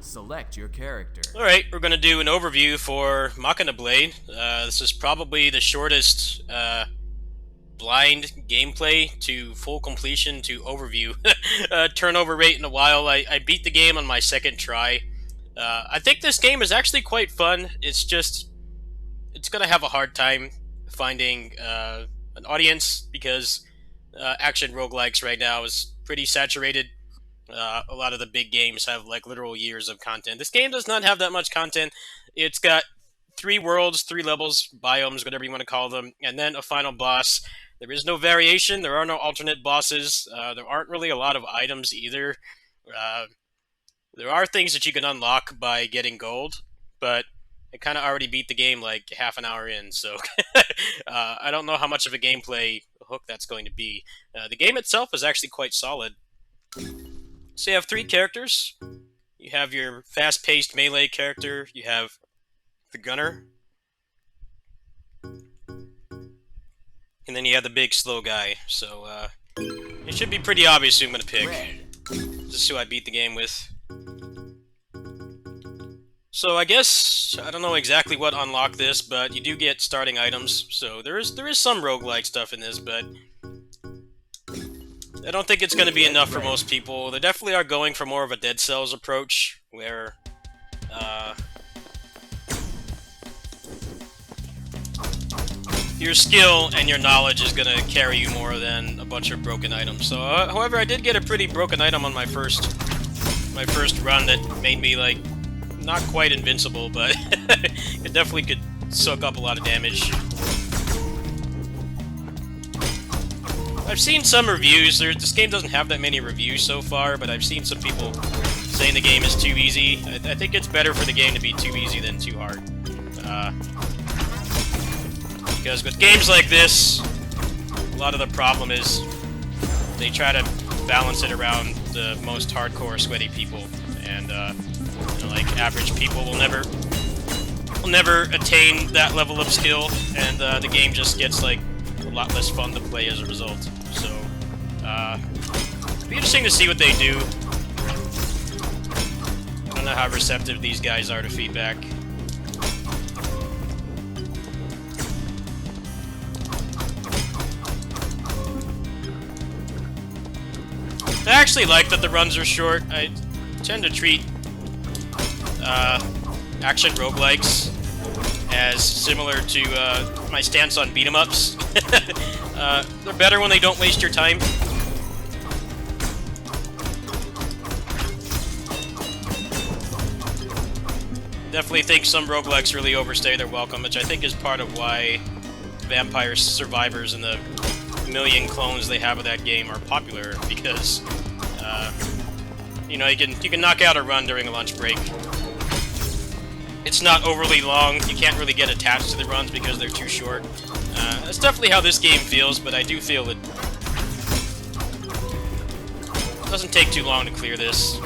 Select your character. Alright, we're going to do an overview for Machina Blade. This is probably the shortest blind gameplay to full completion to overview turnover rate in a while. I beat the game on my second try. I think this game is actually quite fun. It's going to have a hard time finding an audience because action roguelikes right now is pretty saturated. A lot of the big games have like literal years of content. This game does not have that much content. It's got 3 worlds, 3 levels, biomes, whatever you want to call them, and then a final boss. There is no variation. There are no alternate bosses. There aren't really a lot of items either. There are things that you can unlock by getting gold, but I kind of already beat the game like half an hour in, so I don't know how much of a gameplay hook that's going to be. The game itself is actually quite solid. So you have 3 characters. You have your fast-paced melee character, you have the gunner, and then you have the big slow guy. So it should be pretty obvious who I'm going to pick. This is who I beat the game with. So I guess, I don't know exactly what unlocked this, but you do get starting items. So there is some roguelike stuff in this, but I don't think it's going to be enough for most people. They definitely are going for more of a Dead Cells approach, where your skill and your knowledge is going to carry you more than a bunch of broken items. So, however, I did get a pretty broken item on my first run that made me, like, not quite invincible, but it definitely could soak up a lot of damage. I've seen some reviews. This game doesn't have that many reviews so far, but I've seen some people saying the game is too easy. I think it's better for the game to be too easy than too hard. Because with games like this, a lot of the problem is they try to balance it around the most hardcore, sweaty people, and like average people will never attain that level of skill, and the game just gets like a lot less fun to play as a result. So, it'll be interesting to see what they do. I don't know how receptive these guys are to feedback. I actually like that the runs are short. I tend to treat action roguelikes as similar to my stance on beat-em-ups. They're better when they don't waste your time. Definitely think some roguelikes really overstay their welcome, which I think is part of why Vampire Survivors and the million clones they have of that game are popular, because you know, you can knock out a run during a lunch break. It's not overly long. You can't really get attached to the runs because they're too short. That's definitely how this game feels, but I do feel it doesn't take too long to clear this.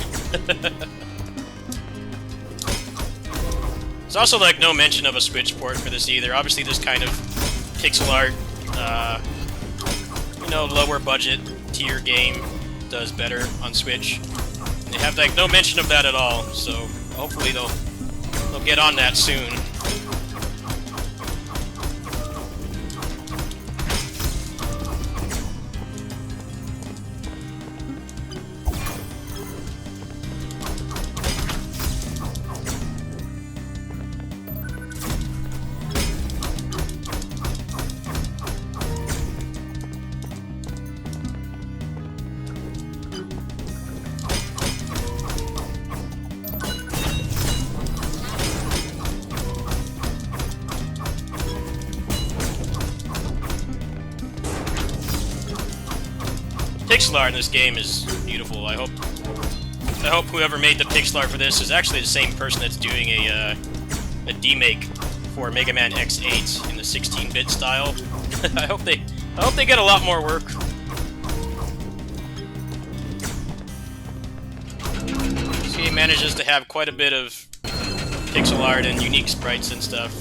There's also like no mention of a Switch port for this either. Obviously, this kind of pixel art, you know, lower budget tier game does better on Switch. They have like no mention of that at all, so hopefully they'll get on that soon. Pixel art in this game is beautiful. I hope whoever made the pixel art for this is actually the same person that's doing a demake for Mega Man X8 in the 16-bit style. I hope they get a lot more work. This game manages to have quite a bit of pixel art and unique sprites and stuff.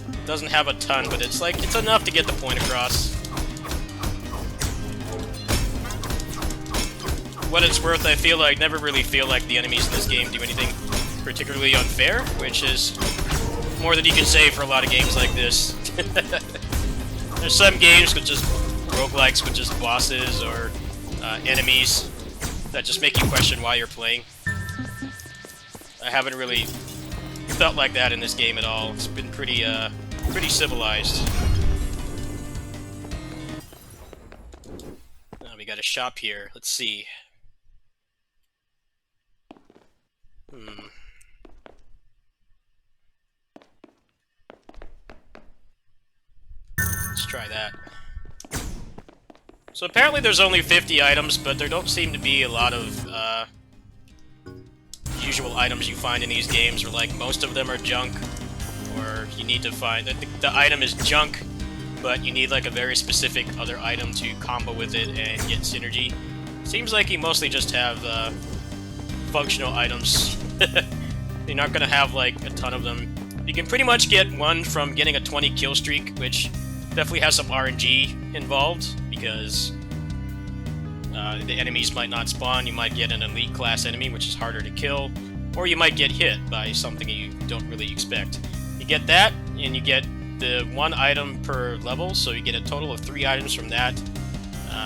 It doesn't have a ton, but it's enough to get the point across. what it's worth, I never really feel like the enemies in this game do anything particularly unfair, which is more than you can say for a lot of games like this. There's some games with just roguelikes with just bosses or enemies that just make you question why you're playing. I haven't really felt like that in this game at all. It's been pretty civilized. Now we got a shop here. Let's see. Let's try that. So apparently there's only 50 items, but there don't seem to be a lot of usual items you find in these games, or like most of them are junk, or you need to find the item is junk, but you need like a very specific other item to combo with it and get synergy. Seems like you mostly just have functional items. You're not gonna have like a ton of them. You can pretty much get one from getting a 20 kill streak, which definitely has some RNG involved, because the enemies might not spawn. You might get an elite class enemy, which is harder to kill, or you might get hit by something you don't really expect. You get that, and you get the 1 item per level, so you get a total of 3 items from that.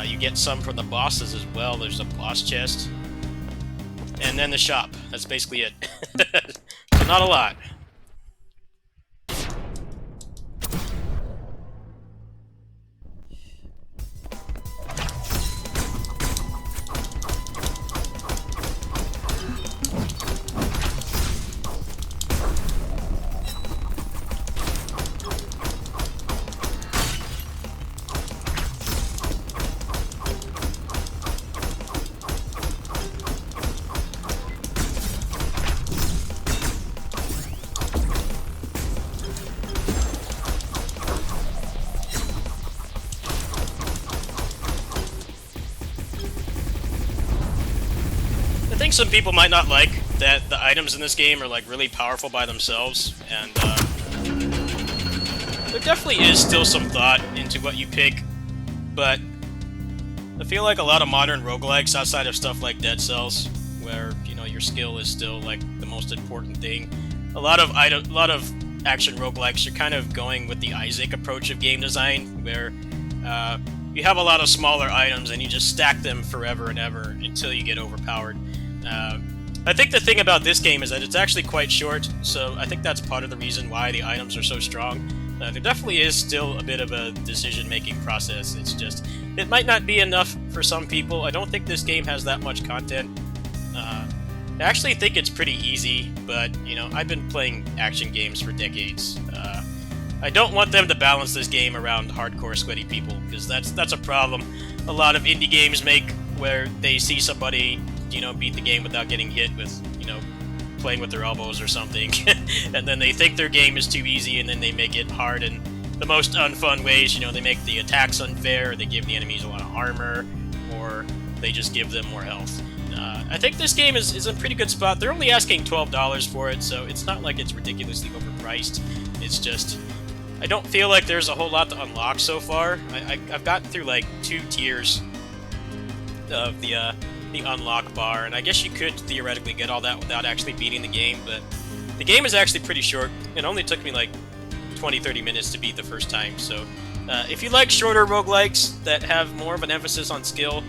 You get some from the bosses as well. There's a boss chest, and then the shop. That's basically it. So not a lot. I think some people might not like that the items in this game are like really powerful by themselves, and there definitely is still some thought into what you pick, but I feel like a lot of modern roguelikes, outside of stuff like Dead Cells, where your skill is still like the most important thing, a lot of action roguelikes are kind of going with the Isaac approach of game design, where you have a lot of smaller items and you just stack them forever and ever until you get overpowered. I think the thing about this game is that it's actually quite short, so I think that's part of the reason why the items are so strong. There definitely is still a bit of a decision-making process. It's just, it might not be enough for some people. I don't think this game has that much content. I actually think it's pretty easy, but, I've been playing action games for decades. I don't want them to balance this game around hardcore sweaty people, because that's a problem a lot of indie games make, where they see somebody beat the game without getting hit with, playing with their elbows or something, and then they think their game is too easy, and then they make it hard in the most unfun ways. They make the attacks unfair, they give the enemies a lot of armor, or they just give them more health. I think this game is a pretty good spot. They're only asking $12 for it, so it's not like it's ridiculously overpriced. It's just, I don't feel like there's a whole lot to unlock so far. I've gotten through like 2 tiers of the unlock bar, and I guess you could theoretically get all that without actually beating the game, but the game is actually pretty short. It only took me like 20-30 minutes to beat the first time, so if you like shorter roguelikes that have more of an emphasis on skill,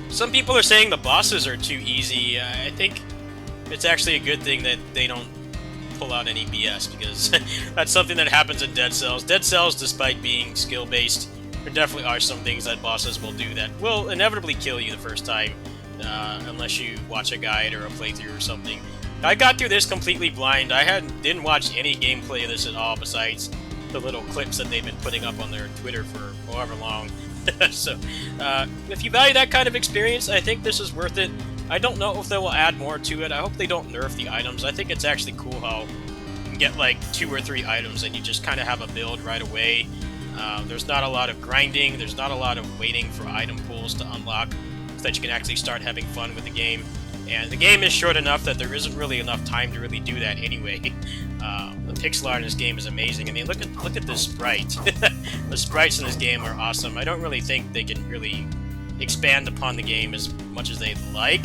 some people are saying the bosses are too easy. I think it's actually a good thing that they don't pull out any BS, because that's something that happens in Dead Cells. Dead Cells, despite being skill-based, there definitely are some things that bosses will do that will inevitably kill you the first time, unless you watch a guide or a playthrough or something. I got through this completely blind. I didn't watch any gameplay of this at all, besides the little clips that they've been putting up on their Twitter for however long. So, if you value that kind of experience, I think this is worth it. I don't know if they will add more to it. I hope they don't nerf the items. I think it's actually cool how you can get like 2 or 3 items and you just kind of have a build right away. There's not a lot of grinding, there's not a lot of waiting for item pools to unlock, so that you can actually start having fun with the game. And the game is short enough that there isn't really enough time to really do that anyway. The pixel art in this game is amazing. I mean, look at this sprite. The sprites in this game are awesome. I don't really think they can really expand upon the game as much as they'd like.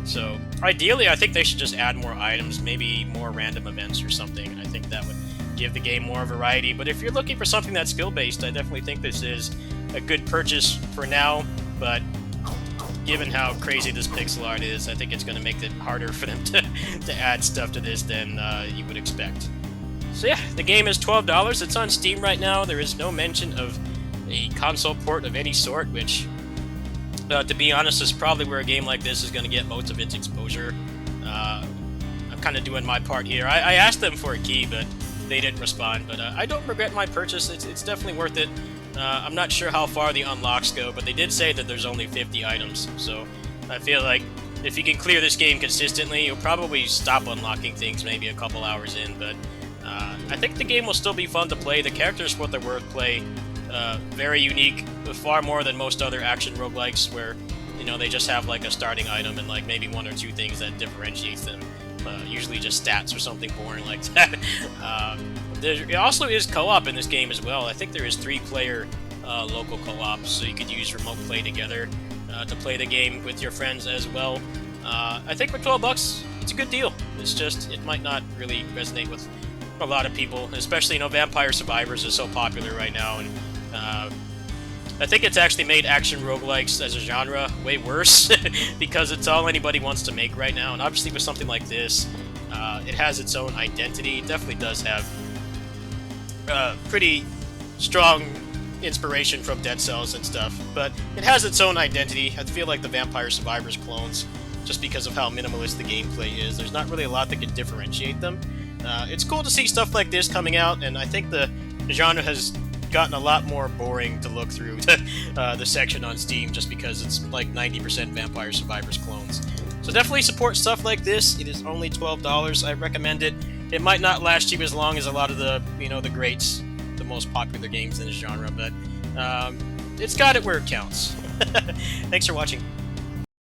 So ideally, I think they should just add more items, maybe more random events or something. I think that would give the game more variety. But if you're looking for something that's skill-based, I definitely think this is a good purchase for now. But given how crazy this pixel art is, I think it's going to make it harder for them to add stuff to this than you would expect. So yeah, the game is $12. It's on Steam right now. There is no mention of a console port of any sort, which, to be honest, is probably where a game like this is going to get most of its exposure. I'm kind of doing my part here. I asked them for a key, but they didn't respond. But I don't regret my purchase. It's definitely worth it. I'm not sure how far the unlocks go, but they did say that there's only 50 items. So I feel like if you can clear this game consistently, you'll probably stop unlocking things maybe a couple hours in. But I think the game will still be fun to play. The characters, what they're worth, play very unique, far more than most other action roguelikes, where they just have like a starting item and like maybe one or two things that differentiates them. Usually just stats or something boring like that. It also is co-op in this game as well. I think there is 3-player local co-op, so you could use remote play together to play the game with your friends as well. I think for $12, it's a good deal. It's just, it might not really resonate with a lot of people, especially, Vampire Survivors is so popular right now, and I think it's actually made action roguelikes as a genre way worse because it's all anybody wants to make right now. And obviously with something like this, it has its own identity. It definitely does have pretty strong inspiration from Dead Cells and stuff, but it has its own identity. I feel like the Vampire Survivors clones, just because of how minimalist the gameplay is, there's not really a lot that can differentiate them. It's cool to see stuff like this coming out, and I think the genre has gotten a lot more boring to look through the section on Steam, just because it's like 90% Vampire Survivors clones. So definitely support stuff like this. It is only $12. I recommend it. It might not last you as long as a lot of the the greats, the most popular games in the genre, but it's got it where it counts. Thanks for watching.